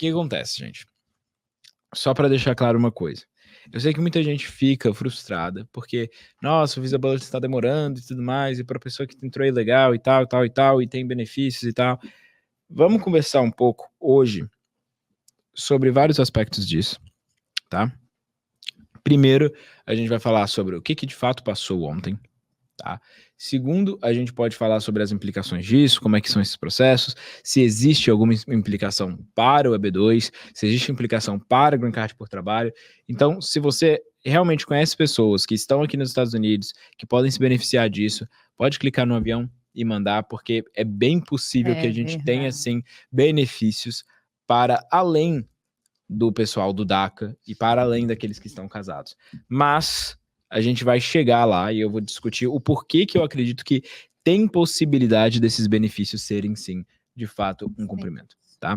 que acontece, gente? Só para deixar claro uma coisa. Eu sei que muita gente fica frustrada, porque, nossa, o Visa Bullet está demorando e tudo mais, e para a pessoa que entrou ilegal e tal, e tem benefícios e tal. Vamos conversar um pouco hoje sobre vários aspectos disso, tá? Primeiro, a gente vai falar sobre o que de fato passou ontem, tá? Segundo, a gente pode falar sobre as implicações disso, como é que são esses processos, se existe alguma implicação para o EB2, se existe implicação para o Green Card por trabalho. Então, se você realmente conhece pessoas que estão aqui nos Estados Unidos, que podem se beneficiar disso, pode clicar no avião e mandar, porque é bem possível que a gente tenha, sim, benefícios para além do pessoal do DACA e para além daqueles que estão casados. Mas a gente vai chegar lá e eu vou discutir o porquê que eu acredito que tem possibilidade desses benefícios serem, sim, de fato, um cumprimento, tá?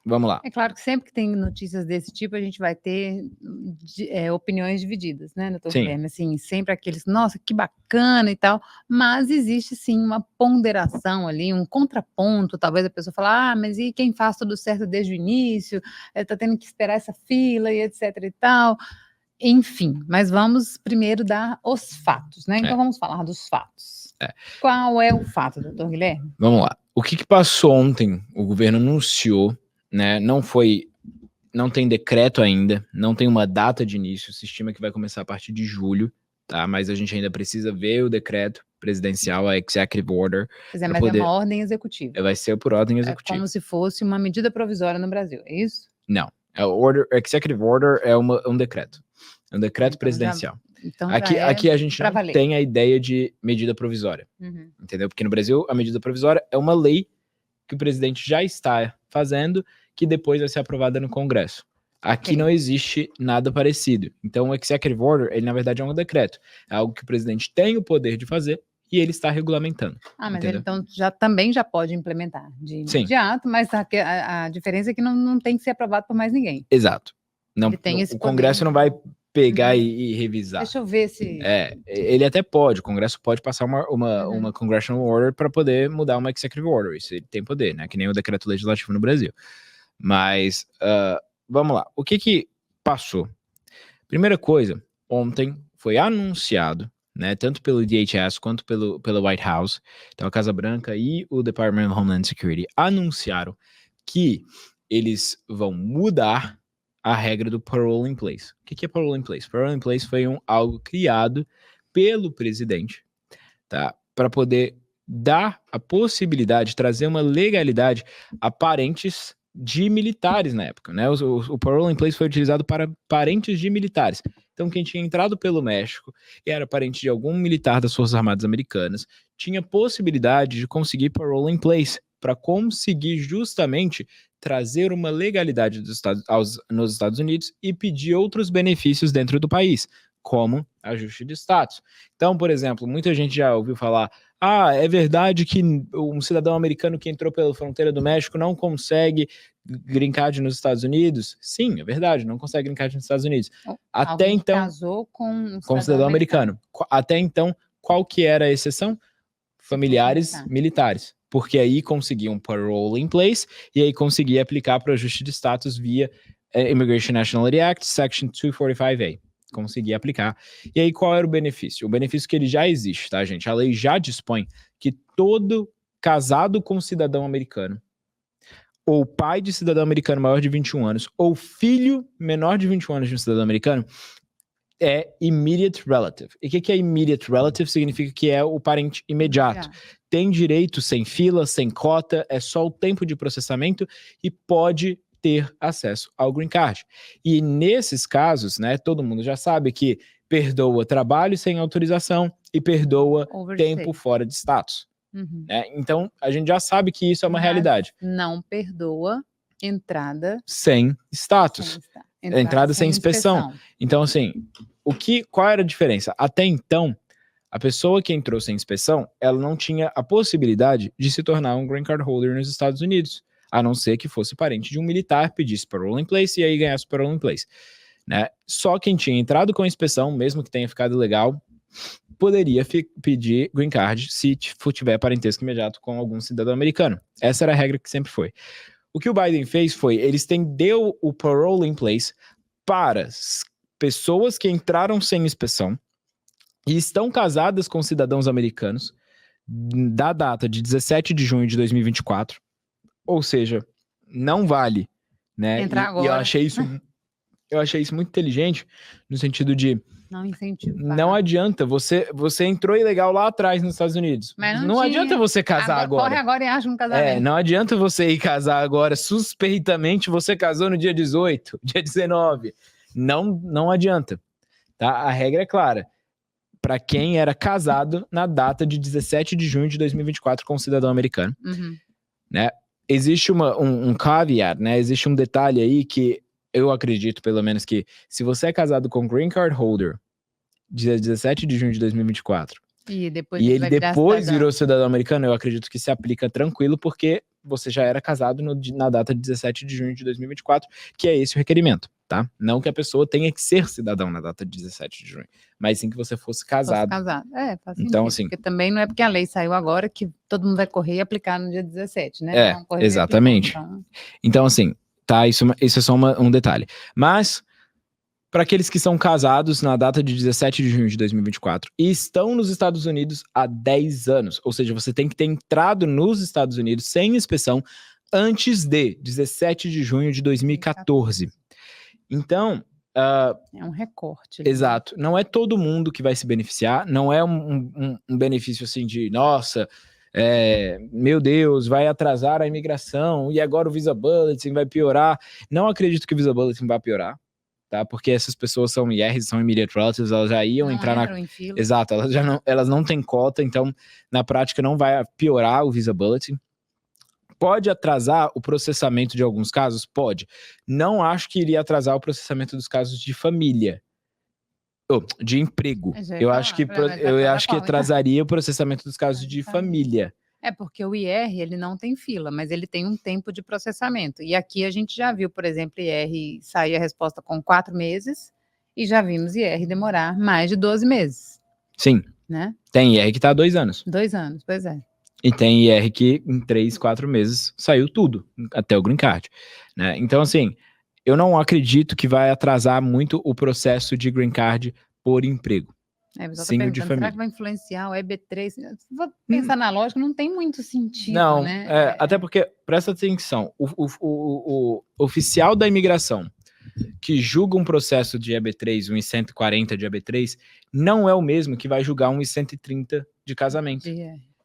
Vamos lá. É claro que sempre que tem notícias desse tipo, a gente vai ter opiniões divididas, né, doutor Guilherme? Assim, sempre aqueles, nossa, que bacana e tal, mas existe sim uma ponderação ali, um contraponto, talvez a pessoa fala, mas e quem faz tudo certo desde o início, tá tendo que esperar essa fila e etc e tal, enfim, mas vamos primeiro dar os fatos, né? Então vamos falar dos fatos. Qual é o fato, doutor Guilherme? Vamos lá. O que passou ontem, o governo anunciou, né, não tem decreto ainda, não tem uma data de início, se estima que vai começar a partir de julho, tá? Mas a gente ainda precisa ver o decreto presidencial, a Executive Order. Mas é uma ordem executiva. Vai ser por ordem executiva. É como se fosse uma medida provisória no Brasil, é isso? Não. Executive Order é um decreto. É um decreto presidencial. Aqui a gente não tem a ideia de medida provisória, entendeu? Porque no Brasil, a medida provisória é uma lei que o presidente já está fazendo, que depois vai ser aprovada no Congresso. Aqui não existe nada parecido. Então, o Executive Order, ele na verdade é um decreto. É algo que o presidente tem o poder de fazer e ele está regulamentando. Mas ele então também já pode implementar de imediato, mas a diferença é que não tem que ser aprovado por mais ninguém. Exato. Não, o Congresso não vai pegar e revisar. Deixa eu ver se... ele até pode, o Congresso pode passar uma Congressional Order para poder mudar uma Executive Order, isso ele tem poder, né, que nem o decreto legislativo no Brasil. Mas, vamos lá, o que passou? Primeira coisa, ontem foi anunciado, né, tanto pelo DHS quanto pelo White House, então a Casa Branca e o Department of Homeland Security anunciaram que eles vão mudar a regra do parole in place. O que é parole in place? Parole in place foi algo criado pelo presidente, tá, para poder dar a possibilidade, trazer uma legalidade a parentes de militares na época, né? O parole in place foi utilizado para parentes de militares. Então, quem tinha entrado pelo México e era parente de algum militar das Forças Armadas Americanas tinha possibilidade de conseguir parole in place para conseguir justamente trazer uma legalidade nos Estados Unidos e pedir outros benefícios dentro do país, como ajuste de status. Então, por exemplo, muita gente já ouviu falar, é verdade que um cidadão americano que entrou pela fronteira do México não consegue green card nos Estados Unidos? Sim, é verdade, não consegue green card nos Estados Unidos. Até então, casou com um cidadão americano. Até então, qual que era a exceção? Familiares militares, porque aí conseguia um parole in place e aí conseguia aplicar para o ajuste de status via Immigration Nationality Act, Section 245A. Conseguia aplicar. E aí, qual era o benefício? O benefício que ele já existe, tá, gente? A lei já dispõe que todo casado com cidadão americano, ou pai de cidadão americano maior de 21 anos, ou filho menor de 21 anos de um cidadão americano, é immediate relative. E o que é immediate relative? Significa que é o parente imediato. Tem direito sem fila, sem cota, é só o tempo de processamento e pode ter acesso ao green card. E nesses casos, né, todo mundo já sabe que perdoa trabalho sem autorização e perdoa tempo fora de status. Né? Então, a gente já sabe que isso é uma realidade. Não perdoa entrada sem status. Entrada sem inspeção. Então, assim, qual era a diferença? Até então, a pessoa que entrou sem inspeção, ela não tinha a possibilidade de se tornar um green card holder nos Estados Unidos, a não ser que fosse parente de um militar, pedisse parole in place e aí ganhasse parole in place. Né? Só quem tinha entrado com a inspeção, mesmo que tenha ficado legal, poderia pedir green card se tiver parentesco imediato com algum cidadão americano. Essa era a regra que sempre foi. O que o Biden fez foi, ele estendeu o parole in place para pessoas que entraram sem inspeção e estão casadas com cidadãos americanos da data de 17 de junho de 2024, ou seja, não vale, né? Entrar agora. E eu achei isso muito inteligente, no sentido de não incentivo. Não adianta, você entrou ilegal lá atrás nos Estados Unidos. Mas não adianta você casar agora. Corre agora e acha um casamento. Não adianta você ir casar agora, suspeitamente você casou no dia 18, dia 19. Não adianta, tá? A regra é clara. Para quem era casado na data de 17 de junho de 2024 com um cidadão americano, né? Existe um caveat, né? Existe um detalhe aí que eu acredito, pelo menos, que se você é casado com Green Card Holder dia 17 de junho de 2024 e ele depois virou cidadão americano, eu acredito que se aplica tranquilo, porque você já era casado na data de 17 de junho de 2024, que é esse o requerimento, tá? Não que a pessoa tenha que ser cidadão na data de 17 de junho, mas sim que você fosse casado. Faz sentido, então, assim, porque também não é porque a lei saiu agora que todo mundo vai correr e aplicar no dia 17, né? Exatamente. Então, assim, tá, isso é só um detalhe. Mas para aqueles que são casados na data de 17 de junho de 2024 e estão nos Estados Unidos há 10 anos, ou seja, você tem que ter entrado nos Estados Unidos sem inspeção antes de 17 de junho de 2014. Então... é um recorte. Exato. Não é todo mundo que vai se beneficiar, não é um benefício assim de, nossa, meu Deus, vai atrasar a imigração e agora o Visa Bulletin vai piorar. Não acredito que o Visa Bulletin vai piorar. Tá? Porque essas pessoas são IRs, são immediate relatives, elas já iam entrar em fila. Exato, elas não têm cota, então na prática não vai piorar o Visa Bulletin. Pode atrasar o processamento de alguns casos? Pode. Não acho que iria atrasar o processamento dos casos de família. De emprego. Eu acho que atrasaria o processamento dos casos de família. É porque o IR, ele não tem fila, mas ele tem um tempo de processamento. E aqui a gente já viu, por exemplo, IR sair a resposta com 4 meses e já vimos IR demorar mais de 12 meses. Sim. Né? Tem IR que tá há 2 anos. 2 anos, pois é. E tem IR que em 3, 4 meses saiu tudo, até o Green Card. Né? Então, assim, eu não acredito que vai atrasar muito o processo de Green Card por emprego. Single de família. Será que vai influenciar o EB3? Se for pensar na lógica, não tem muito sentido, não, né? Até porque, presta atenção, o oficial da imigração que julga um processo de EB3, um I-140 de EB3, não é o mesmo que vai julgar um I-130 de casamento.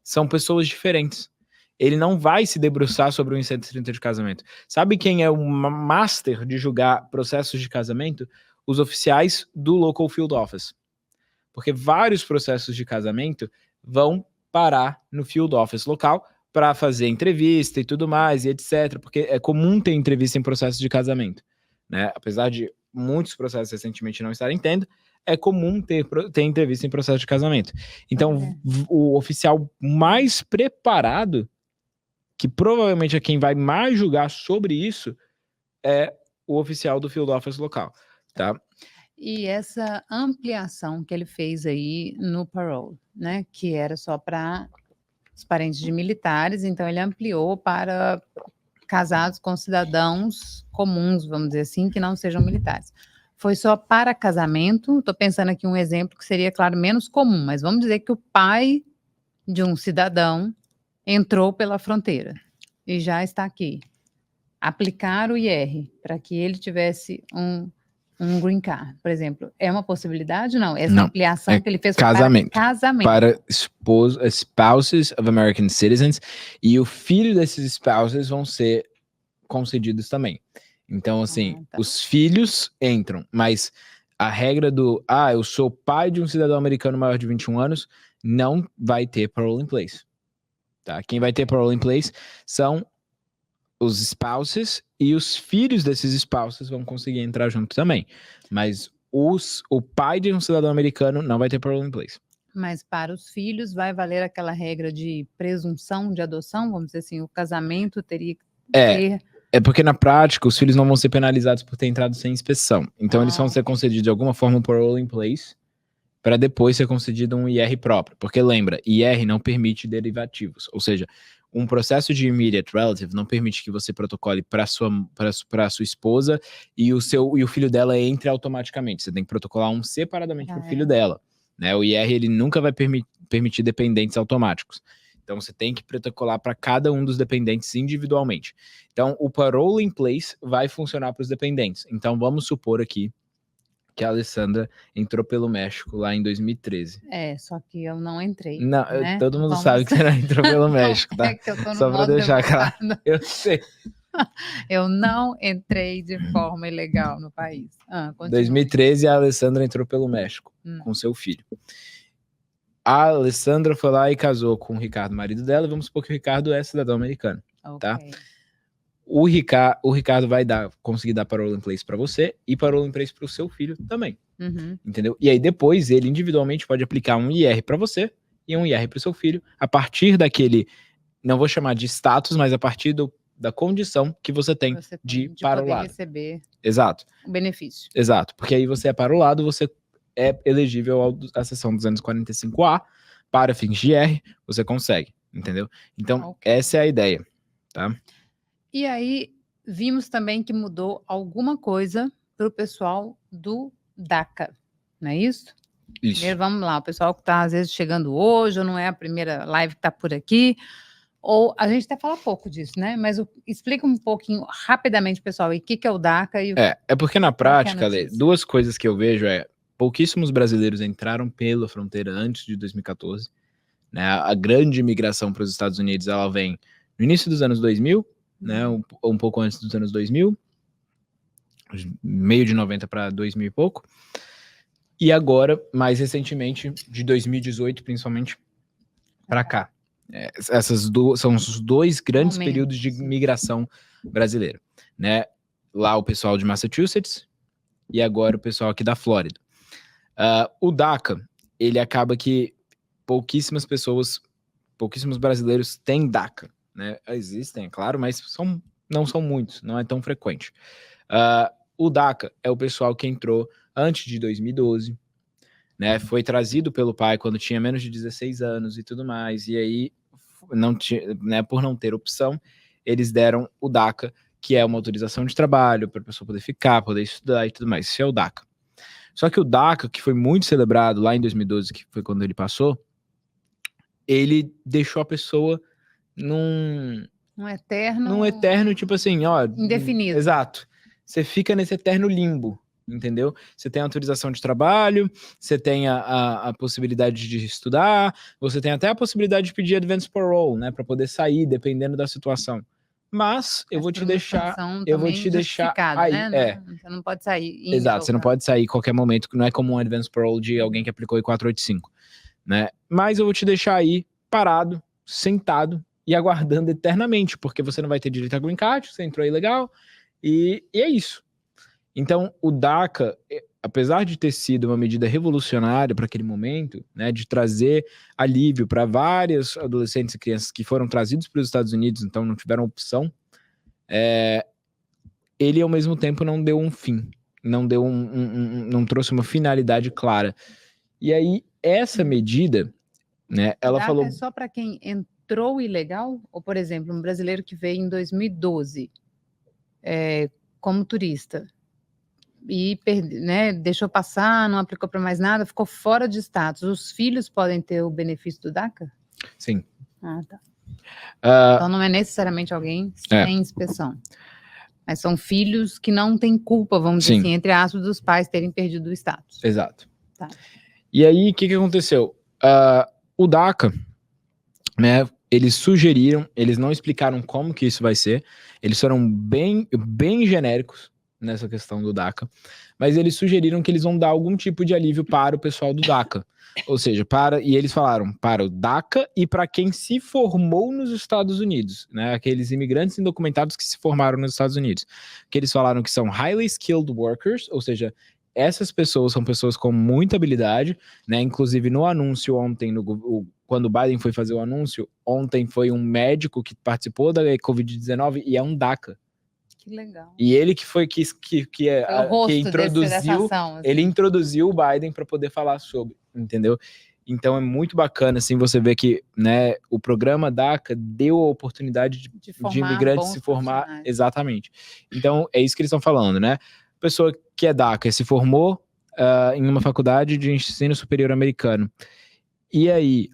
São pessoas diferentes. Ele não vai se debruçar sobre um I-130 de casamento. Sabe quem é o master de julgar processos de casamento? Os oficiais do Local Field Office. Porque vários processos de casamento vão parar no field office local para fazer entrevista e tudo mais, e etc. Porque é comum ter entrevista em processo de casamento. Né? Apesar de muitos processos recentemente não estarem tendo, é comum ter entrevista em processo de casamento. Então, o oficial mais preparado, que provavelmente é quem vai mais julgar sobre isso, é o oficial do field office local. Tá? E essa ampliação que ele fez aí no parole, né, que era só para os parentes de militares, então ele ampliou para casados com cidadãos comuns, vamos dizer assim, que não sejam militares. Foi só para casamento, estou pensando aqui um exemplo que seria, claro, menos comum, mas vamos dizer que o pai de um cidadão entrou pela fronteira e já está aqui. Aplicar o IR para que ele tivesse um green card, por exemplo, é uma possibilidade? Não, essa ampliação que ele fez casamento, para casamento. Para spouses of American citizens, e o filho desses spouses vão ser concedidos também. Então, assim, os filhos entram, mas a regra do, eu sou pai de um cidadão americano maior de 21 anos, não vai ter parole in place. Tá? Quem vai ter parole in place são os spouses, e os filhos desses spouses vão conseguir entrar junto também. Mas o pai de um cidadão americano não vai ter parole in place. Mas para os filhos vai valer aquela regra de presunção de adoção? Vamos dizer assim, o casamento teria que ter... É porque na prática os filhos não vão ser penalizados por ter entrado sem inspeção. Então eles vão ser concedidos de alguma forma um parole in place, para depois ser concedido um IR próprio. Porque lembra, IR não permite derivativos. Ou seja, um processo de immediate relative não permite que você protocole para sua esposa e o filho dela entre automaticamente. Você tem que protocolar um separadamente para o filho dela, né? O IR ele nunca vai permitir dependentes automáticos. Então você tem que protocolar para cada um dos dependentes individualmente. Então o parole in place vai funcionar para os dependentes. Então vamos supor aqui que a Alessandra entrou pelo México lá em 2013. Só que eu não entrei. Não, né? todo mundo sabe que você não entrou pelo México, tá? É que eu tô no Só para deixar claro. Eu sei. Eu não entrei de forma ilegal no país. Em 2013, a Alessandra entrou pelo México com seu filho. A Alessandra foi lá e casou com o Ricardo, marido dela, e vamos supor que o Ricardo é cidadão americano, tá? O Ricardo vai conseguir dar parole in place para você e parole in place para o seu filho também, entendeu? E aí depois ele individualmente pode aplicar um IR para você e um IR para o seu filho, a partir daquele, não vou chamar de status, mas a partir da condição que você tem de parolado. Poder receber Exato. O benefício. Exato, porque aí você é parolado, você é elegível à seção 245A para fins de IR, você consegue, entendeu? Então, essa é a ideia, tá? E aí, vimos também que mudou alguma coisa para o pessoal do DACA, não é isso? Isso. Primeiro, vamos lá, o pessoal que está às vezes chegando hoje, ou não é a primeira live que está por aqui, ou a gente até fala pouco disso, né? Mas explica um pouquinho rapidamente, pessoal, o que é o DACA e É porque na prática, Lê, duas coisas que eu vejo pouquíssimos brasileiros entraram pela fronteira antes de 2014, né? A grande imigração para os Estados Unidos, ela vem no início dos anos 2000, né? Um pouco antes dos anos 2000, meio de 90 para 2000 e pouco, e agora, mais recentemente, de 2018, principalmente, para cá. São os dois grandes períodos de migração brasileira, né? Lá o pessoal de Massachusetts e agora o pessoal aqui da Flórida. O DACA, ele acaba que pouquíssimos brasileiros têm DACA, né? Existem, é claro, mas não são muitos, não é tão frequente. O DACA é o pessoal que entrou antes de 2012, né? Foi trazido pelo pai quando tinha menos de 16 anos e tudo mais, e aí, né, por não ter opção, eles deram o DACA, que é uma autorização de trabalho para a pessoa poder ficar, poder estudar e tudo mais. Isso é o DACA. Só que o DACA, que foi muito celebrado lá em 2012, que foi quando ele passou, ele deixou a pessoa num eterno, tipo assim, ó... Indefinido. Exato. Você fica nesse eterno limbo, entendeu? Você tem autorização de trabalho, você tem a possibilidade de estudar, você tem até a possibilidade de pedir advance parole, né, para poder sair, dependendo da situação. Mas eu vou te deixar aí, né? Você não pode sair. Exato, você não pode sair em qualquer momento, não é como um advance parole de alguém que aplicou em 485, né? Mas eu vou te deixar aí parado, sentado e aguardando eternamente, porque você não vai ter direito a green card, você entrou aí legal, e é isso. Então, o DACA, apesar de ter sido uma medida revolucionária para aquele momento, né, de trazer alívio para vários adolescentes e crianças que foram trazidos para os Estados Unidos, então não tiveram opção, ele ao mesmo tempo não deu um fim, não deu não trouxe uma finalidade clara. E aí, essa medida, né, ela falou... É só para quem entrou ilegal? Ou, por exemplo, um brasileiro que veio em 2012 como turista e né, deixou passar, não aplicou para mais nada, ficou fora de status. Os filhos podem ter o benefício do DACA? Sim. Tá. Então não é necessariamente alguém sem inspeção. Mas são filhos que não têm culpa, vamos dizer assim, entre aspas, dos pais terem perdido o status. Exato. Tá. E aí, o que aconteceu? O DACA, né, eles sugeriram, eles não explicaram como que isso vai ser, eles foram bem genéricos nessa questão do DACA, mas eles sugeriram que eles vão dar algum tipo de alívio para o pessoal do DACA, ou seja, e eles falaram para o DACA e para quem se formou nos Estados Unidos, né, aqueles imigrantes indocumentados que se formaram nos Estados Unidos, que eles falaram que são highly skilled workers, ou seja, essas pessoas são pessoas com muita habilidade, né, inclusive no anúncio ontem, quando o Biden foi fazer o anúncio, ontem foi um médico que participou da Covid-19 e é um DACA. Que legal. E ele que foi que introduziu, dessa ação, assim. Ele introduziu o Biden para poder falar sobre, entendeu? Então é muito bacana, assim, você ver que, né, o programa DACA deu a oportunidade de imigrantes se formar. Exatamente. Então é isso que eles estão falando, né? A pessoa que é DACA se formou em uma faculdade de ensino superior americano. E aí,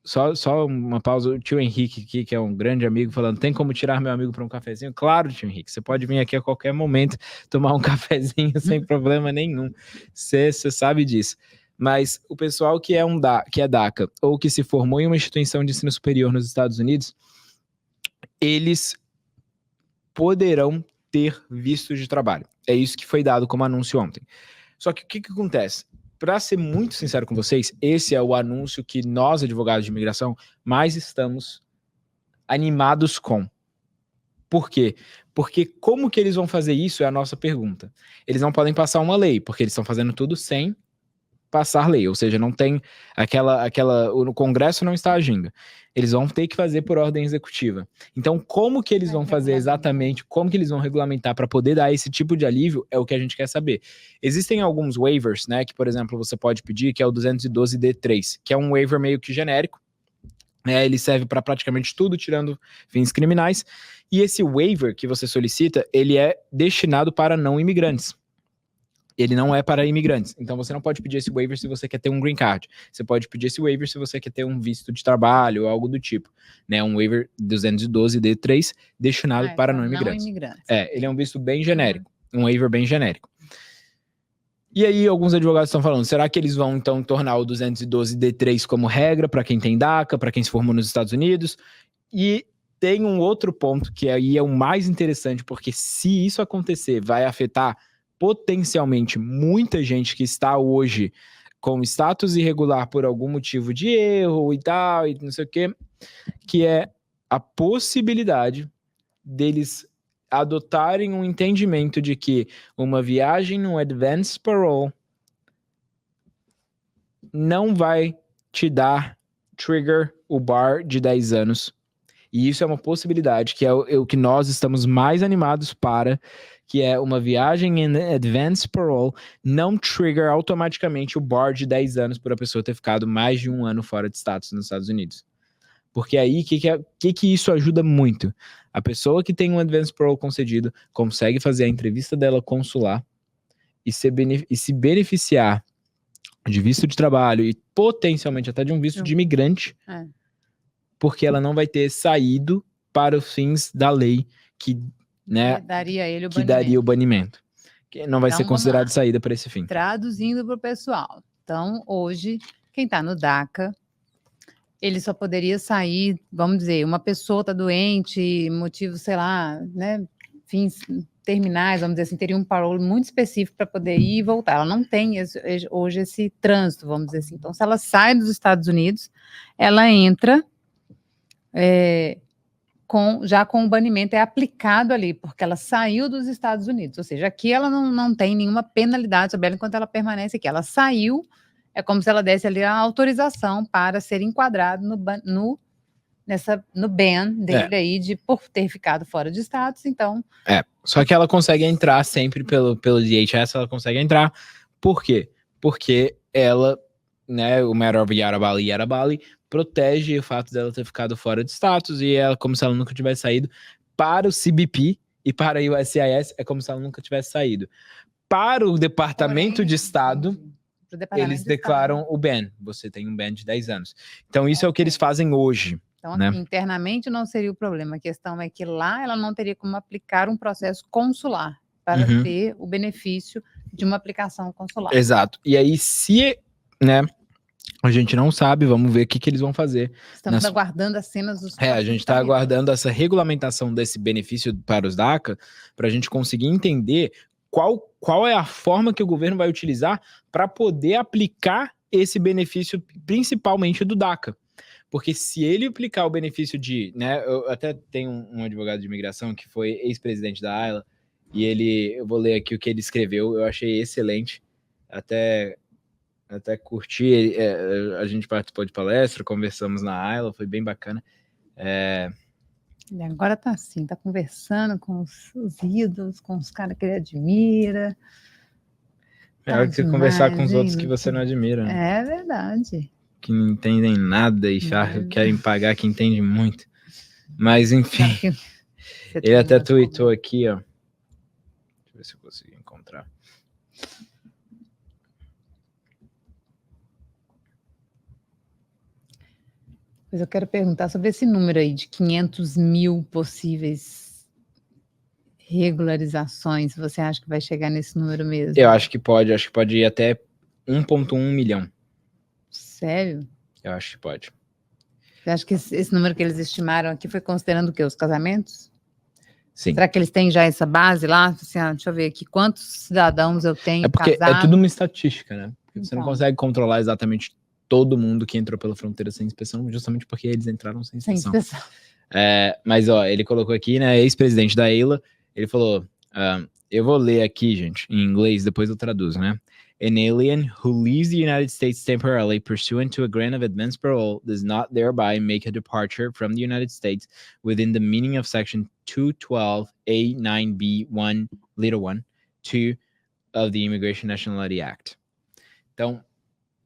só uma pausa, o tio Henrique aqui, que é um grande amigo, falando, tem como tirar meu amigo para um cafezinho? Claro, tio Henrique, você pode vir aqui a qualquer momento tomar um cafezinho sem problema nenhum. Você sabe disso. Mas o pessoal que é DACA ou que se formou em uma instituição de ensino superior nos Estados Unidos, eles poderão ter visto de trabalho. É isso que foi dado como anúncio ontem. Só que o que acontece? Para ser muito sincero com vocês, esse é o anúncio que nós, advogados de imigração, mais estamos animados com. Por quê? Porque como que eles vão fazer isso é a nossa pergunta. Eles não podem passar uma lei, porque eles estão fazendo tudo sem passar lei, ou seja, não tem o Congresso não está agindo. Eles vão ter que fazer por ordem executiva. Então, como que eles vão fazer exatamente, como que eles vão regulamentar para poder dar esse tipo de alívio, é o que a gente quer saber. Existem alguns waivers, né, que, por exemplo, você pode pedir, que é o 212D3, que é um waiver meio que genérico, ele serve para praticamente tudo, tirando fins criminais, e esse waiver que você solicita, ele é destinado para não imigrantes. Ele não é para imigrantes. Então você não pode pedir esse waiver se você quer ter um green card. Você pode pedir esse waiver se você quer ter um visto de trabalho ou algo do tipo. Né? Um waiver 212D3 destinado para não imigrantes. Ele é um visto bem genérico. Um waiver bem genérico. E aí alguns advogados estão falando, será que eles vão então tornar o 212D3 como regra para quem tem DACA, para quem se formou nos Estados Unidos? E tem um outro ponto que aí é o mais interessante, porque se isso acontecer, vai afetar potencialmente muita gente que está hoje com status irregular por algum motivo de erro e tal, e não sei o quê, que é a possibilidade deles adotarem um entendimento de que uma viagem no advance parole não vai te dar trigger o bar de 10 anos. E isso é uma possibilidade, que é o que nós estamos mais animados para, que é uma viagem em advance parole não trigger automaticamente o bar de 10 anos por a pessoa ter ficado mais de um ano fora de status nos Estados Unidos. Porque aí, que isso ajuda muito? A pessoa que tem um advance parole concedido consegue fazer a entrevista dela consular e se beneficiar de visto de trabalho e potencialmente até de um visto de imigrante, porque ela não vai ter saído para os fins da lei que, né, daria o banimento. Que não vai ser considerado saída para esse fim. Traduzindo para o pessoal. Então, hoje, quem está no DACA, ele só poderia sair, vamos dizer, uma pessoa está doente, motivo, sei lá, né, fins terminais, vamos dizer assim, teria um parole muito específico para poder ir e voltar. Ela não tem hoje esse trânsito, vamos dizer assim. Então, se ela sai dos Estados Unidos, ela entra já com o banimento, é aplicado ali, porque ela saiu dos Estados Unidos. Ou seja, aqui ela não tem nenhuma penalidade sobre ela enquanto ela permanece aqui. Ela saiu, é como se ela desse ali a autorização para ser enquadrado no ban dele aí, por ter ficado fora de status, então... Só que ela consegue entrar sempre pelo DHS, ela consegue entrar. Por quê? Porque ela, né, o Matter of Yarabali protege o fato dela ter ficado fora de status e ela, como se ela nunca tivesse saído. Para o CBP e para o USCIS, é como se ela nunca tivesse saído. Para o Departamento de Estado... eles declaram o ban. Você tem um ban de 10 anos. Então, isso é o que eles fazem hoje. Então, né? Assim, internamente não seria o problema. A questão é que lá ela não teria como aplicar um processo consular para ter o benefício de uma aplicação consular. Exato. E aí, se, né, a gente não sabe, vamos ver o que eles vão fazer. Estamos aguardando as cenas dos... a gente está aguardando essa regulamentação desse benefício para os DACA, para a gente conseguir entender qual é a forma que o governo vai utilizar para poder aplicar esse benefício, principalmente do DACA. Porque se ele aplicar o benefício de... né, eu até tenho um advogado de imigração que foi ex-presidente da AILA, e eu vou ler aqui o que ele escreveu, eu achei excelente, até curti, a gente participou de palestra, conversamos na AILA, foi bem bacana. E agora tá assim, tá conversando com os ídolos, com os caras que ele admira. É hora que você conversar com os outros que você não admira. Né? É verdade. que não entendem nada e querem pagar quem entende muito. Mas, enfim, ele até tweetou aqui, ó. Deixa eu ver se eu consigo encontrar. Mas eu quero perguntar sobre esse número aí de 500 mil possíveis regularizações. Você acha que vai chegar nesse número mesmo? Eu acho que pode ir até 1,1 milhão. Sério? Eu acho que pode. Você acha que esse número que eles estimaram aqui foi considerando o quê? Os casamentos? Sim. Será que eles têm já essa base lá? Assim, deixa eu ver aqui, quantos cidadãos eu tenho porque casados? é tudo uma estatística, né? Porque você não Então. consegue controlar exatamente todo mundo que entrou pela fronteira sem inspeção, justamente porque eles entraram sem inspeção. Mas, ó, ele colocou aqui, né, ex-presidente da EILA, ele falou, eu vou ler aqui, gente, em inglês, depois eu traduzo, né? An alien who leaves the United States temporarily pursuant to a grant of advance parole does not thereby make a departure from the United States within the meaning of Section 212A9B1, little 1, 2 of the Immigration Nationality Act. Então,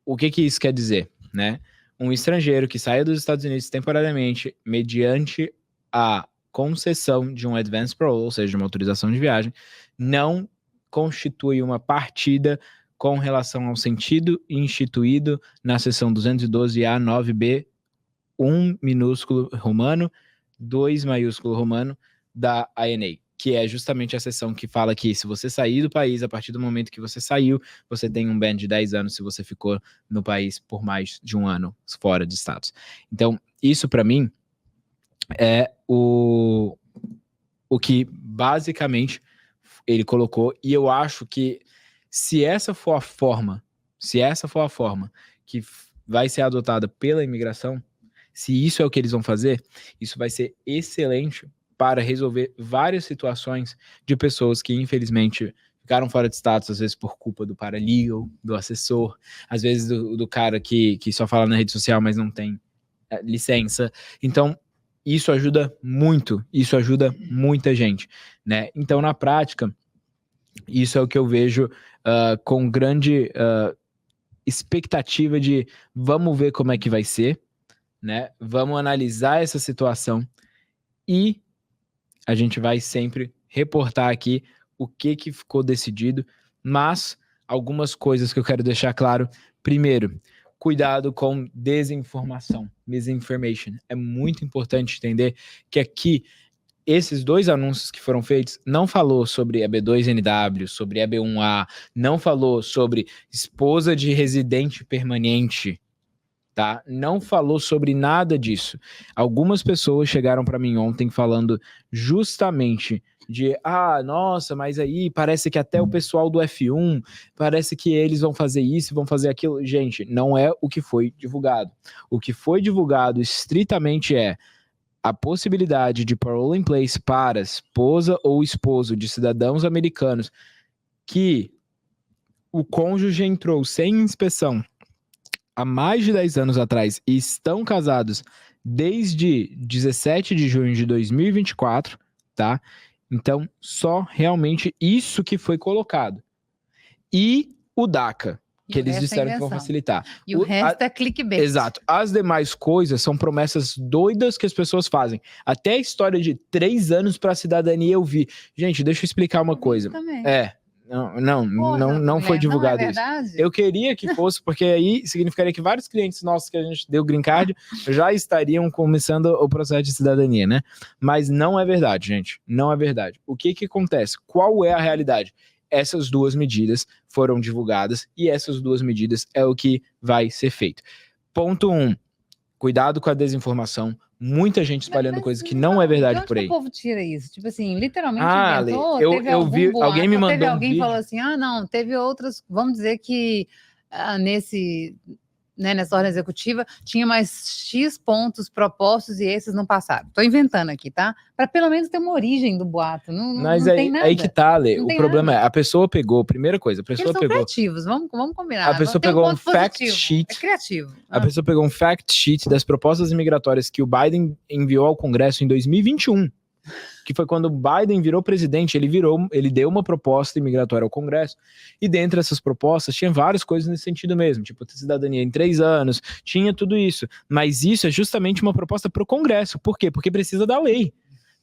o que isso quer dizer, né? Um estrangeiro que saia dos Estados Unidos temporariamente mediante a concessão de um advance parole, ou seja, de uma autorização de viagem, não constitui uma partida com relação ao sentido instituído na seção 212A 9B 1 minúsculo romano, 2 maiúsculo romano da ANA, que é justamente a seção que fala que se você sair do país, a partir do momento que você saiu, você tem um ban de 10 anos se você ficou no país por mais de um ano fora de status. Então, isso para mim é o que basicamente ele colocou, e eu acho que se essa for a forma que vai ser adotada pela imigração, se isso é o que eles vão fazer, isso vai ser excelente para resolver várias situações de pessoas que, infelizmente, ficaram fora de status, às vezes por culpa do paralegal, do assessor, às vezes do cara que só fala na rede social, mas não tem licença. Então, isso ajuda muito, isso ajuda muita gente, né? Então, na prática, isso é o que eu vejo com grande expectativa de vamos ver como é que vai ser, né? Vamos analisar essa situação e a gente vai sempre reportar aqui o que ficou decidido, mas algumas coisas que eu quero deixar claro. Primeiro, cuidado com desinformação, misinformation. É muito importante entender que aqui esses dois anúncios que foram feitos não falou sobre EB2NW, sobre EB1A, não falou sobre esposa de residente permanente, tá? Não falou sobre nada disso. Algumas pessoas chegaram para mim ontem falando justamente de, nossa, mas aí parece que até o pessoal do F1, parece que eles vão fazer isso, vão fazer aquilo. Gente, não é o que foi divulgado. O que foi divulgado estritamente é a possibilidade de parole in place para esposa ou esposo de cidadãos americanos que o cônjuge entrou sem inspeção há mais de 10 anos atrás e estão casados desde 17 de junho de 2024, tá? Então, só realmente isso que foi colocado. E o DACA, que eles disseram que vão facilitar. E o resto é clickbait. Exato. As demais coisas são promessas doidas que as pessoas fazem. Até a história de 3 anos para a cidadania eu vi. Gente, deixa eu explicar uma coisa. Não foi divulgado isso. Eu queria que fosse, porque aí significaria que vários clientes nossos que a gente deu green card já estariam começando o processo de cidadania, né? Mas não é verdade, gente. Não é verdade. O que acontece? Qual é a realidade? Essas duas medidas foram divulgadas e essas duas medidas é o que vai ser feito. Ponto 1. Cuidado com a desinformação. Muita gente espalhando coisa que não é verdade por aí. O povo tira isso? Tipo assim, literalmente inventou? Eu vi, alguém me mandou um vídeo. Falou assim, não, teve outras, vamos dizer que nessa ordem executiva, tinha mais X pontos propostos e esses não passaram. Tô inventando aqui, tá? Para pelo menos ter uma origem do boato. Mas não tem nada. Aí que tá, Lê. O problema é, a pessoa pegou, primeira coisa, Eles são criativos, vamos combinar. A pessoa pegou um fact sheet. É criativo. A pessoa pegou um fact sheet das propostas imigratórias que o Biden enviou ao Congresso em 2021. que foi quando o Biden virou presidente, ele deu uma proposta imigratória ao Congresso, e dentre essas propostas tinha várias coisas nesse sentido mesmo, tipo cidadania em 3 anos, tinha tudo isso, mas isso é justamente uma proposta para o Congresso. Por quê? Porque precisa da lei.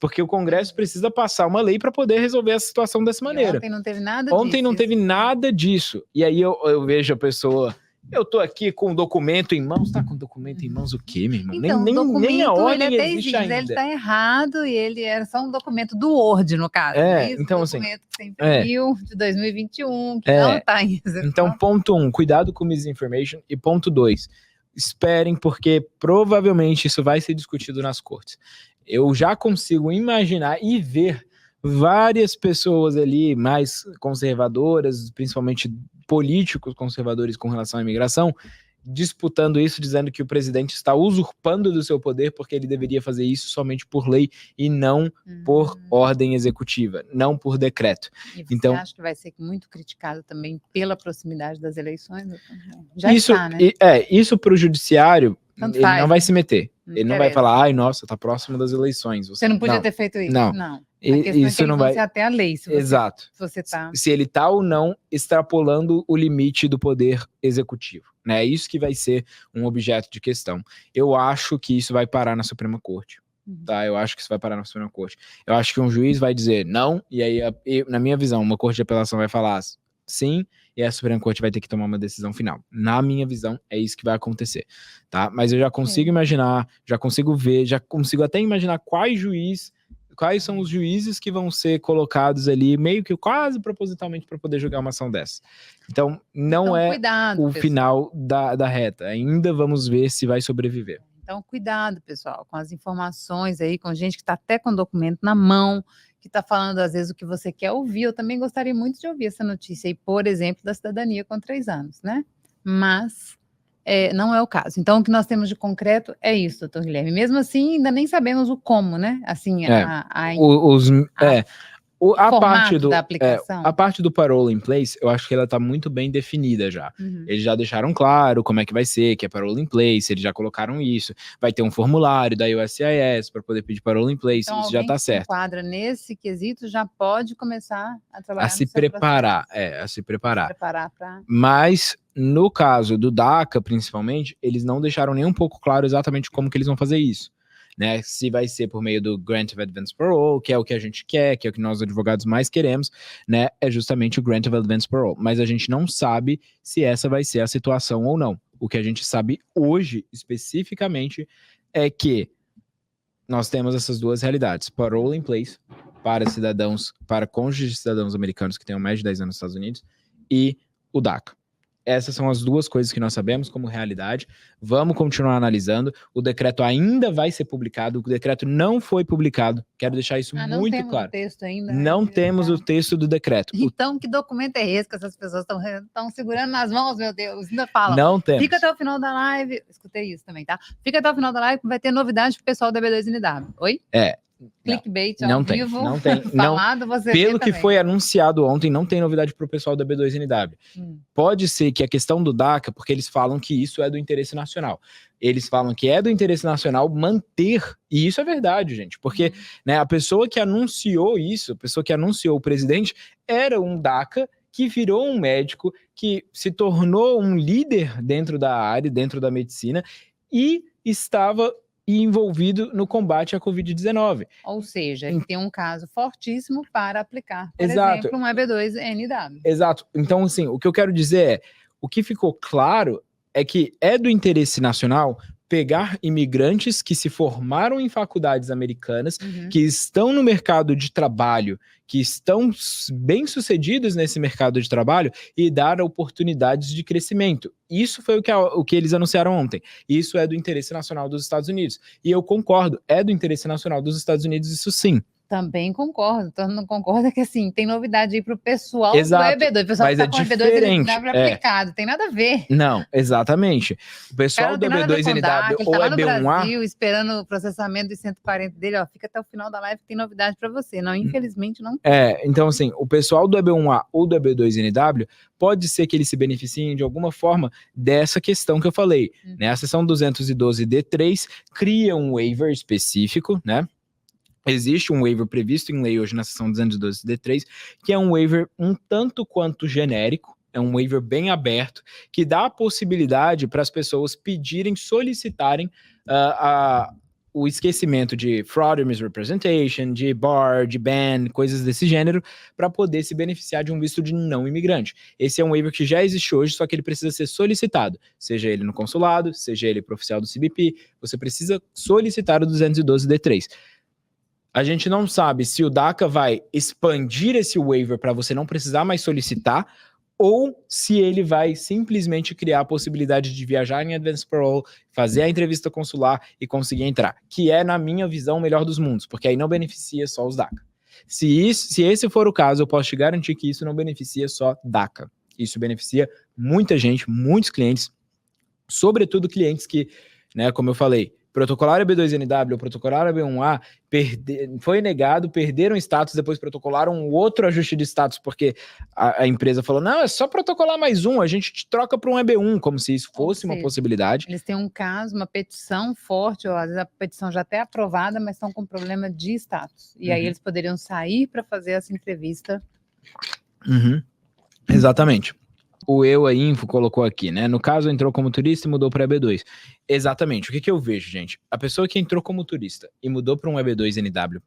Porque o Congresso precisa passar uma lei para poder resolver a situação dessa maneira. Ontem não teve nada disso. Ontem não teve nada disso. E aí eu vejo a pessoa... Eu tô aqui com o documento em mãos. Tá com o documento em mãos o quê, meu irmão? Então, nem a ordem ele até existe ainda. Ele tá errado e ele era só um documento do Word, no caso. Então um assim... documento que você imprimiu de 2021, que não tá em execução. Então, ponto 1, cuidado com misinformation. E ponto 2, esperem, porque provavelmente isso vai ser discutido nas cortes. Eu já consigo imaginar e ver várias pessoas ali mais conservadoras, principalmente políticos conservadores com relação à imigração, disputando isso, dizendo que o presidente está usurpando do seu poder porque ele deveria fazer isso somente por lei e não por ordem executiva, não por decreto. E você acha que vai ser muito criticado também pela proximidade das eleições? Já isso, está, né? Isso para o judiciário, ele não vai se meter. Ele não vai falar, ai, nossa, tá próximo das eleições. Você não podia ter feito isso. Não. Isso não vai ser até a lei. Exato. Se ele tá ou não extrapolando o limite do poder executivo, né? É isso que vai ser um objeto de questão. Eu acho que isso vai parar na Suprema Corte. Tá? Eu acho que isso vai parar na Suprema Corte. Eu acho que um juiz vai dizer não, e aí, na minha visão, uma corte de apelação vai falar sim, e a Suprema Corte vai ter que tomar uma decisão final. Na minha visão, é isso que vai acontecer, tá? Mas eu já consigo imaginar, já consigo ver, já consigo até imaginar quais são os juízes que vão ser colocados ali, meio que quase propositalmente para poder julgar uma ação dessa. Então, não é o final da reta. Ainda vamos ver se vai sobreviver. Então, cuidado, pessoal, com as informações aí, com gente que está até com o documento na mão, que está falando, às vezes, o que você quer ouvir. Eu também gostaria muito de ouvir essa notícia aí, por exemplo, da cidadania com 3 anos, né? Mas não é o caso. Então, o que nós temos de concreto é isso, doutor Guilherme. Mesmo assim, ainda nem sabemos o como, né? Assim, a parte do parole in place, eu acho que ela está muito bem definida já. Eles já deixaram claro como é que vai ser, que é parole in place, eles já colocaram isso. Vai ter um formulário da USCIS para poder pedir parole in place, então, isso já está certo. Quem se enquadra nesse quesito já pode começar a trabalhar a se preparar. Mas, no caso do DACA, principalmente, eles não deixaram nem um pouco claro exatamente como que eles vão fazer isso. Né, se vai ser por meio do Grant of Advance Parole, que é o que a gente quer, que é o que nós advogados mais queremos, né, é justamente o Grant of Advance Parole, mas a gente não sabe se essa vai ser a situação ou não. O que a gente sabe hoje, especificamente, é que nós temos essas duas realidades, parole in place para cônjuges de cidadãos americanos que tenham mais de 10 anos nos Estados Unidos, e o DACA. Essas são as duas coisas que nós sabemos como realidade. Vamos continuar analisando. O decreto ainda vai ser publicado. O decreto não foi publicado. Quero deixar isso muito claro. Não temos o texto ainda. Não temos o texto do decreto. Então, que documento é esse que essas pessoas estão segurando nas mãos, meu Deus? Ainda falam. Não temos. Fica até o final da live. Escutei isso também, tá? Fica até o final da live que vai ter novidade pro pessoal da B2NW. Oi? Clickbait ao vivo. Não tem. Falado, você pelo que foi anunciado ontem, não tem novidade para o pessoal da B2NW. Pode ser que a questão do DACA, porque eles falam que isso é do interesse nacional. Eles falam que é do interesse nacional manter, e isso é verdade, gente, porque né, a pessoa que anunciou isso, a pessoa que anunciou o presidente, era um DACA que virou um médico, que se tornou um líder dentro da área, dentro da medicina, e estava envolvido no combate à Covid-19. Ou seja, ele tem um caso fortíssimo para aplicar, por exemplo, um EB2NW. Exato. Então, assim, o que eu quero dizer é, o que ficou claro é que é do interesse nacional pegar imigrantes que se formaram em faculdades americanas, que estão no mercado de trabalho, que estão bem-sucedidos nesse mercado de trabalho e dar oportunidades de crescimento. Isso foi o que eles anunciaram ontem. Isso é do interesse nacional dos Estados Unidos. E eu concordo, é do interesse nacional dos Estados Unidos, isso sim. Também concordo, então não concorda que assim, tem novidade aí pro pessoal do EB2, o pessoal que tá com o EB2NW aplicado, tem nada a ver. Não, exatamente. O pessoal do EB2NW ou tá EB1A... no Brasil, esperando o processamento dos 140 dele, ó, fica até o final da live que tem novidade para você. Não, infelizmente não tem. Então assim, o pessoal do EB1A ou do EB2NW pode ser que eles se beneficiem de alguma forma dessa questão que eu falei, né? A seção 212D3 cria um waiver específico, né? existe um waiver previsto em lei hoje na seção 212D3, que é um waiver um tanto quanto genérico, é um waiver bem aberto, que dá a possibilidade para as pessoas pedirem, solicitarem o esquecimento de fraud or misrepresentation, de bar, de ban, coisas desse gênero, para poder se beneficiar de um visto de não imigrante. Esse é um waiver que já existe hoje, só que ele precisa ser solicitado, seja ele no consulado, seja ele pro oficial do CBP, você precisa solicitar o 212D3. A gente não sabe se o DACA vai expandir esse waiver para você não precisar mais solicitar, ou se ele vai simplesmente criar a possibilidade de viajar em Advance Parole, fazer a entrevista consular e conseguir entrar, que é, na minha visão, o melhor dos mundos, porque aí não beneficia só os DACA. Se esse for o caso, eu posso te garantir que isso não beneficia só DACA. Isso beneficia muita gente, muitos clientes, sobretudo clientes que, né, como eu falei, protocolaram B2NW, protocolaram B1A, foi negado, perderam status, depois protocolaram um outro ajuste de status, porque a empresa falou, não, é só protocolar mais um, a gente te troca para um EB1, como se isso fosse uma possibilidade. Eles têm um caso, uma petição forte, ou às vezes a petição já até aprovada, mas estão com problema de status. E aí eles poderiam sair para fazer essa entrevista. Exatamente. O Info colocou aqui, né? No caso, entrou como turista e mudou para EB2. Exatamente. O que eu vejo, gente? A pessoa que entrou como turista e mudou para um EB2NW,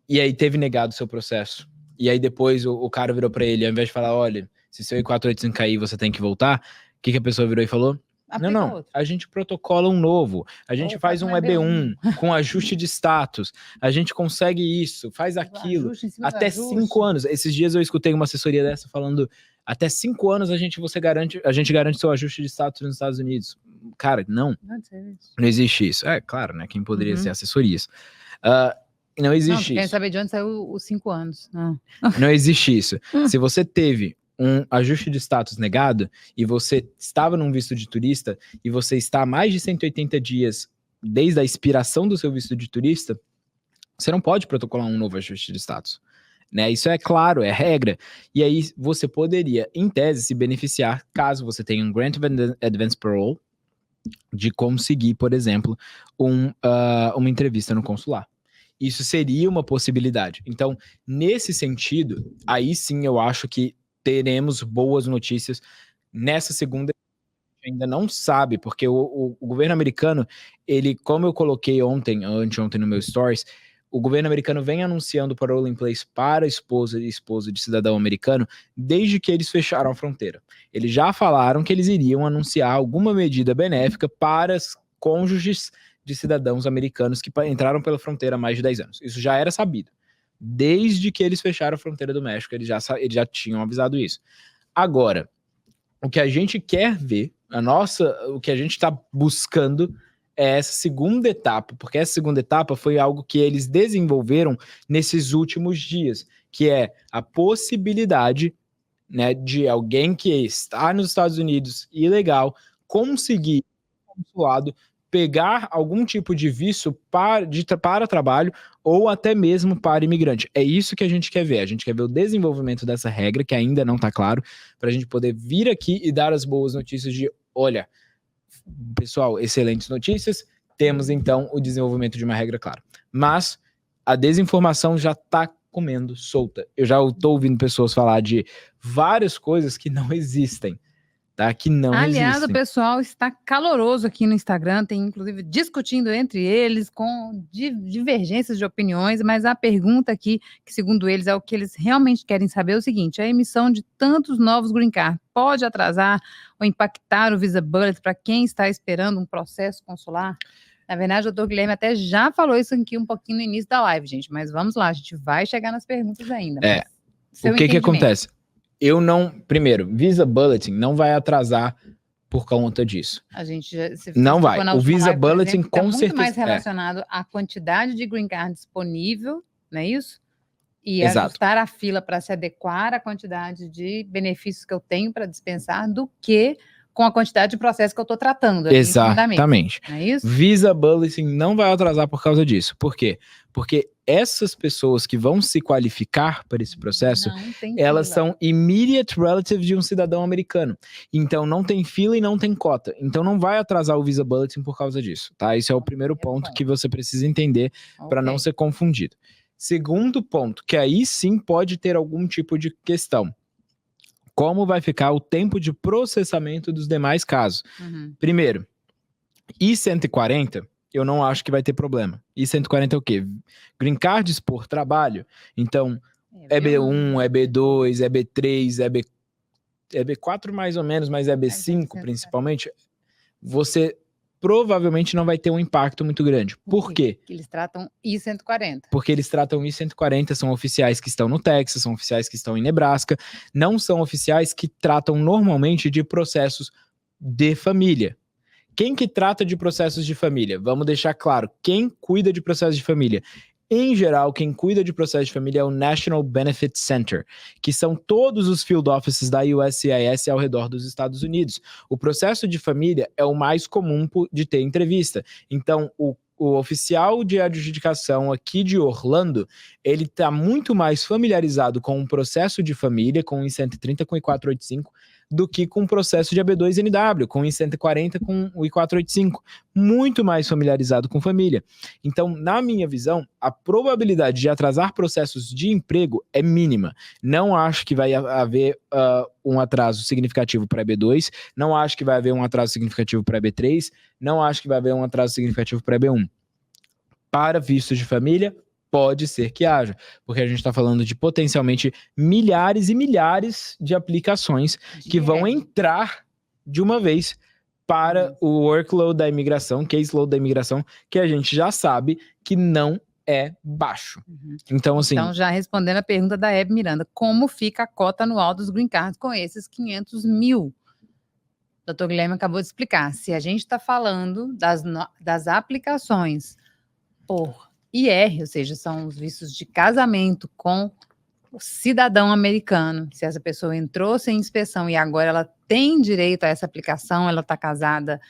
e aí teve negado o seu processo, e aí depois o cara virou para ele, ao invés de falar, olha, se seu I-485 cair, você tem que voltar, o que a pessoa virou e falou? Não, a gente protocola um novo, a gente faz um EB1 com ajuste de status, a gente consegue isso, faz aquilo, até 5 anos. Esses dias eu escutei uma assessoria dessa falando, até 5 anos a gente garante seu ajuste de status nos Estados Unidos. Cara, não existe isso. É, claro, né, quem poderia ser assessorias. Não existe isso. Quer saber de onde saiu os 5 anos. Não existe isso. Se você teve um ajuste de status negado e você estava num visto de turista e você está há mais de 180 dias desde a expiração do seu visto de turista, você não pode protocolar um novo ajuste de status. Né? Isso é claro, é regra. E aí você poderia, em tese, se beneficiar, caso você tenha um Grant of Advance Parole, de conseguir, por exemplo, uma entrevista no consular. Isso seria uma possibilidade. Então, nesse sentido, aí sim eu acho que teremos boas notícias nessa segunda. Ainda não sabe, porque o governo americano, ele, como eu coloquei anteontem no meu stories, o governo americano vem anunciando parole in place para esposa e esposo de cidadão americano desde que eles fecharam a fronteira. Eles já falaram que eles iriam anunciar alguma medida benéfica para os cônjuges de cidadãos americanos que entraram pela fronteira há mais de 10 anos. Isso já era sabido. Desde que eles fecharam a fronteira do México, eles já tinham avisado isso. Agora, o que a gente quer ver, o que a gente está buscando é essa segunda etapa, porque essa segunda etapa foi algo que eles desenvolveram nesses últimos dias, que é a possibilidade, né, de alguém que está nos Estados Unidos ilegal conseguir consulado, pegar algum tipo de visto para trabalho ou até mesmo para imigrante. É isso que a gente quer ver. A gente quer ver o desenvolvimento dessa regra, que ainda não está claro, para a gente poder vir aqui e dar as boas notícias de, olha, pessoal, excelentes notícias, temos então o desenvolvimento de uma regra clara. Mas a desinformação já está comendo solta. Eu já estou ouvindo pessoas falar de várias coisas que não existem. Tá? Que não Aliás, existem. O pessoal está caloroso aqui no Instagram, tem inclusive discutindo entre eles com divergências de opiniões, mas a pergunta aqui, que segundo eles é o que eles realmente querem saber, é o seguinte: a emissão de tantos novos green card pode atrasar ou impactar o Visa Bullet para quem está esperando um processo consular? Na verdade, o Dr. Guilherme até já falou isso aqui um pouquinho no início da live, gente, mas vamos lá, a gente vai chegar nas perguntas ainda. O que acontece? Primeiro, Visa Bulletin não vai atrasar por conta disso. A gente já, não vai. O Visa Bulletin exemplo, com tá certeza. Muito mais relacionado à quantidade de green card disponível, não é isso? E Exato. ajustar a fila para se adequar à quantidade de benefícios que eu tenho para dispensar do que com a quantidade de processo que eu estou tratando. Exatamente. Não é isso? Visa Bulletin não vai atrasar por causa disso. Por quê? Porque essas pessoas que vão se qualificar para esse processo, elas fila. são immediate relatives de um cidadão americano. Então não tem fila e não tem cota. Então não vai atrasar o Visa Bulletin por causa disso, tá? Esse é o primeiro ponto que você precisa entender para não ser confundido. Segundo ponto, que aí sim pode ter algum tipo de questão. Como vai ficar o tempo de processamento dos demais casos? Primeiro, I-140, eu não acho que vai ter problema. I-140 é o quê? Green Cards por trabalho. Então, é B1, é B2, é B3, é B4 mais ou menos, mas é B5 principalmente. Você provavelmente não vai ter um impacto muito grande. Por quê? Porque eles tratam I-140. Porque eles tratam I-140, são oficiais que estão no Texas, são oficiais que estão em Nebraska, não são oficiais que tratam normalmente de processos de família. Quem que trata de processos de família? Vamos deixar claro, quem cuida de processos de família? Em geral, quem cuida de processos de família é o National Benefit Center, que são todos os field offices da USCIS ao redor dos Estados Unidos. O processo de família é o mais comum de ter entrevista. Então, o oficial de adjudicação aqui de Orlando, ele está muito mais familiarizado com um processo de família, com o I-130, com o I-485, do que com o processo de AB2NW, com o I-140, com o I-485. Muito mais familiarizado com família. Então, na minha visão, a probabilidade de atrasar processos de emprego é mínima. Não acho que vai haver um atraso significativo para EB2, não acho que vai haver um atraso significativo para EB3, não acho que vai haver um atraso significativo para EB1. Para vistos de família, pode ser que haja, porque a gente está falando de potencialmente milhares e milhares de aplicações que vão entrar de uma vez para o workload da imigração, caseload da imigração, que a gente já sabe que não é baixo. Então, assim... Então, já respondendo a pergunta da Hebe Miranda, como fica a cota anual dos green cards com esses 500 mil? O Dr. Guilherme acabou de explicar. Se a gente está falando das aplicações por IR, ou seja, são os vistos de casamento com o cidadão americano. Se essa pessoa entrou sem inspeção e agora ela tem direito a essa aplicação, ela está casada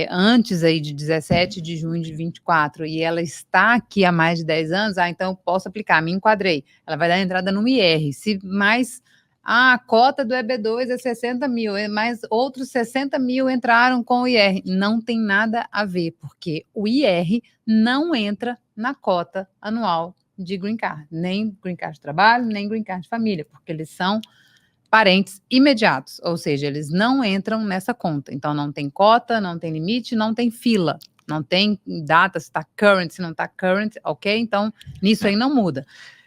antes aí de 17 de junho de 24 e ela está aqui há mais de 10 anos, então eu posso aplicar, me enquadrei. Ela vai dar entrada no IR. Se mais a cota do EB2 é 60 mil, mas outros 60 mil entraram com o IR. Não tem nada a ver, porque o IR não entra na cota anual de green card, nem green card de trabalho, nem green card de família, porque eles são parentes imediatos, ou seja, eles não entram nessa conta. Então não tem cota, não tem limite, não tem fila, não tem data, se está current, se não está current, ok? Então nisso aí não muda.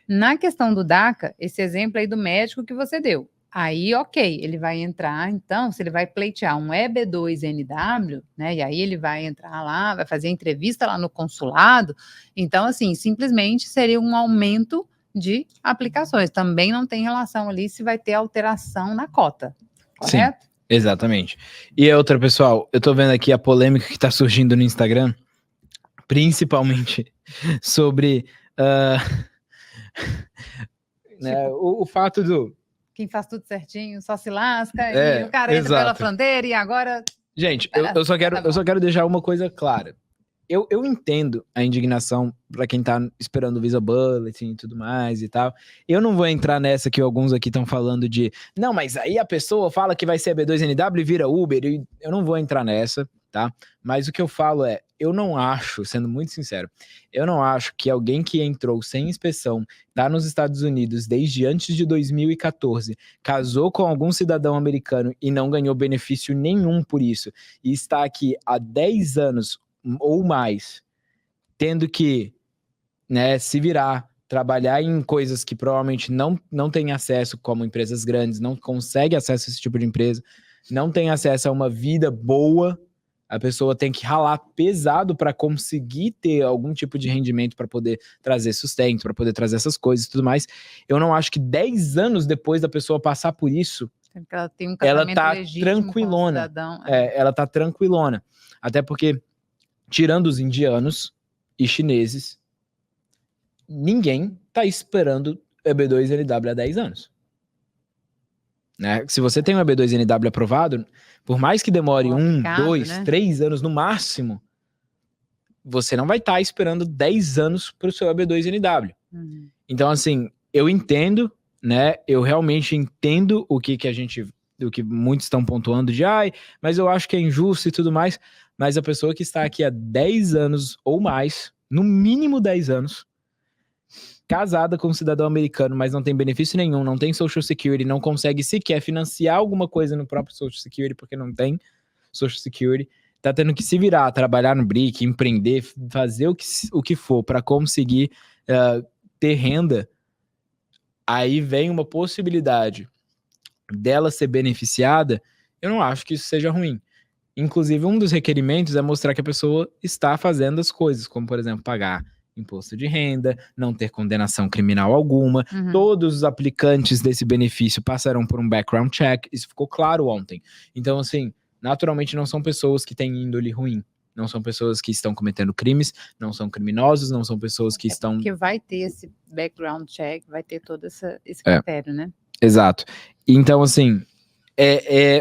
Na questão do DACA, esse exemplo aí do médico que você deu, aí ok, ele vai entrar, então, se ele vai pleitear um EB2NW, né, e aí ele vai entrar lá, vai fazer entrevista lá no consulado, então assim, simplesmente seria um aumento de aplicações, também não tem relação ali se vai ter alteração na cota, correto? Sim, exatamente. E outra, pessoal, eu tô vendo aqui a polêmica que tá surgindo no Instagram, principalmente sobre... né, o fato do... Quem faz tudo certinho só se lasca, e o cara entra pela fronteira e agora... Gente, eu só quero deixar uma coisa clara. Eu entendo a indignação para quem tá esperando o Visa Bulletin e tudo mais e tal. Eu não vou entrar nessa que alguns aqui estão falando de... Não, mas aí a pessoa fala que vai ser B2NW e vira Uber. E eu não vou entrar nessa, tá? Mas o que eu falo é... Eu não acho, sendo muito sincero, eu não acho que alguém que entrou sem inspeção, tá nos Estados Unidos desde antes de 2014, casou com algum cidadão americano e não ganhou benefício nenhum por isso, e está aqui há 10 anos ou mais, tendo que, né, se virar, trabalhar em coisas que provavelmente não tem acesso, como empresas grandes, não consegue acesso a esse tipo de empresa, não tem acesso a uma vida boa, a pessoa tem que ralar pesado para conseguir ter algum tipo de rendimento para poder trazer sustento, para poder trazer essas coisas e tudo mais. Eu não acho que 10 anos depois da pessoa passar por isso, ela tem um ela casamento tá legítimo tranquilona. com o cidadão. Ela tá tranquilona. Até porque, tirando os indianos e chineses, ninguém tá esperando EB2NW há 10 anos. Né? Se você tem um EB2NW aprovado, por mais que demore 1, 2, 3 anos no máximo, você não vai estar esperando 10 anos para o seu EB2NW. Então, assim, eu entendo, né? Eu realmente entendo o que muitos estão pontuando de, mas eu acho que é injusto e tudo mais. Mas a pessoa que está aqui há 10 anos ou mais, no mínimo 10 anos, casada com um cidadão americano, mas não tem benefício nenhum, não tem Social Security, não consegue sequer financiar alguma coisa no próprio Social Security, porque não tem Social Security, tá tendo que se virar, trabalhar no BRIC, empreender, fazer o que for para conseguir ter renda, aí vem uma possibilidade dela ser beneficiada, eu não acho que isso seja ruim. Inclusive, um dos requerimentos é mostrar que a pessoa está fazendo as coisas, como, por exemplo, pagar imposto de renda, não ter condenação criminal alguma. Todos os aplicantes desse benefício passarão por um background check. Isso ficou claro ontem. Então, assim, naturalmente não são pessoas que têm índole ruim. Não são pessoas que estão cometendo crimes, não são criminosos, não são pessoas que estão... Porque vai ter esse background check, vai ter todo esse critério, né? Exato. Então, assim...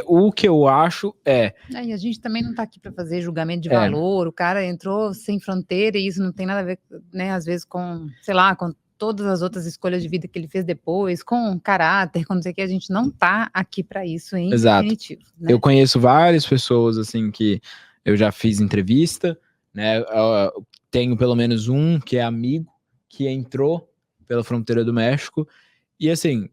o que eu acho E a gente também não tá aqui para fazer julgamento de valor, o cara entrou sem fronteira e isso não tem nada a ver, né, às vezes com, sei lá, com todas as outras escolhas de vida que ele fez depois, com caráter, com não sei o que, a gente não tá aqui para isso em definitivo. Né? Eu conheço várias pessoas, assim, que eu já fiz entrevista, né, tenho pelo menos um que é amigo, que entrou pela fronteira do México, e assim,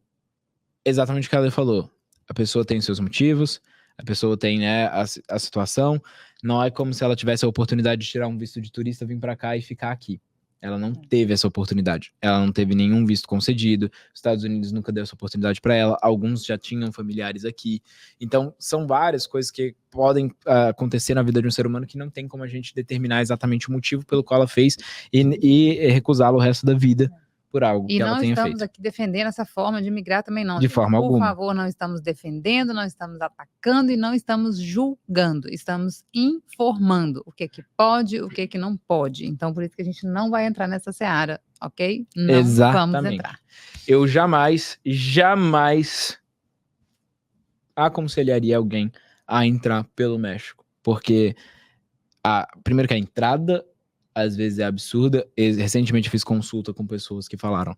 exatamente o que ela falou, a pessoa tem seus motivos, a pessoa tem, né, a situação, não é como se ela tivesse a oportunidade de tirar um visto de turista, vir para cá e ficar aqui. Ela não teve essa oportunidade, ela não teve nenhum visto concedido, os Estados Unidos nunca deu essa oportunidade para ela, alguns já tinham familiares aqui, então são várias coisas que podem acontecer na vida de um ser humano que não tem como a gente determinar exatamente o motivo pelo qual ela fez e recusá-lo o resto da vida por algo que ela tenha feito. E não estamos aqui defendendo essa forma de migrar também não. De forma alguma. Por favor, não estamos defendendo, não estamos atacando e não estamos julgando. Estamos informando o que pode, o que não pode. Então, por isso que a gente não vai entrar nessa seara, ok? Não Exatamente. Vamos entrar. Eu jamais aconselharia alguém a entrar pelo México. Porque, primeiro que a entrada... às vezes é absurda. Recentemente fiz consulta com pessoas que falaram,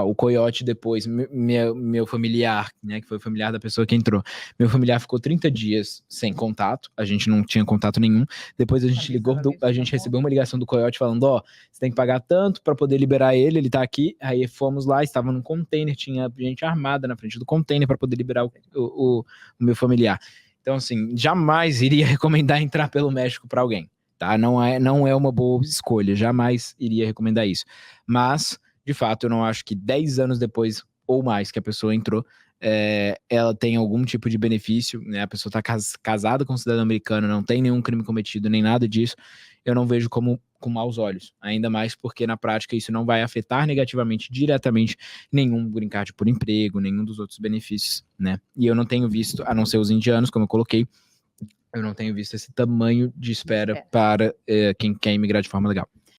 o coiote depois, meu familiar, né, que foi o familiar da pessoa que entrou, meu familiar ficou 30 dias sem contato, a gente não tinha contato nenhum, depois a gente ligou, a gente recebeu uma ligação do coiote falando, você tem que pagar tanto para poder liberar ele tá aqui, aí fomos lá, estava num container, tinha gente armada na frente do container para poder liberar o meu familiar. Então, assim, jamais iria recomendar entrar pelo México para alguém. Tá? Não é uma boa escolha, jamais iria recomendar isso. Mas, de fato, eu não acho que 10 anos depois ou mais que a pessoa entrou, ela tem algum tipo de benefício, né? A pessoa está casada com um cidadão americano, não tem nenhum crime cometido, nem nada disso, eu não vejo com maus olhos. Ainda mais porque, na prática, isso não vai afetar negativamente, diretamente, nenhum green card por emprego, nenhum dos outros benefícios, né? E eu não tenho visto, a não ser os indianos, como eu coloquei, eu não tenho visto esse tamanho de espera para quem quer imigrar de forma legal.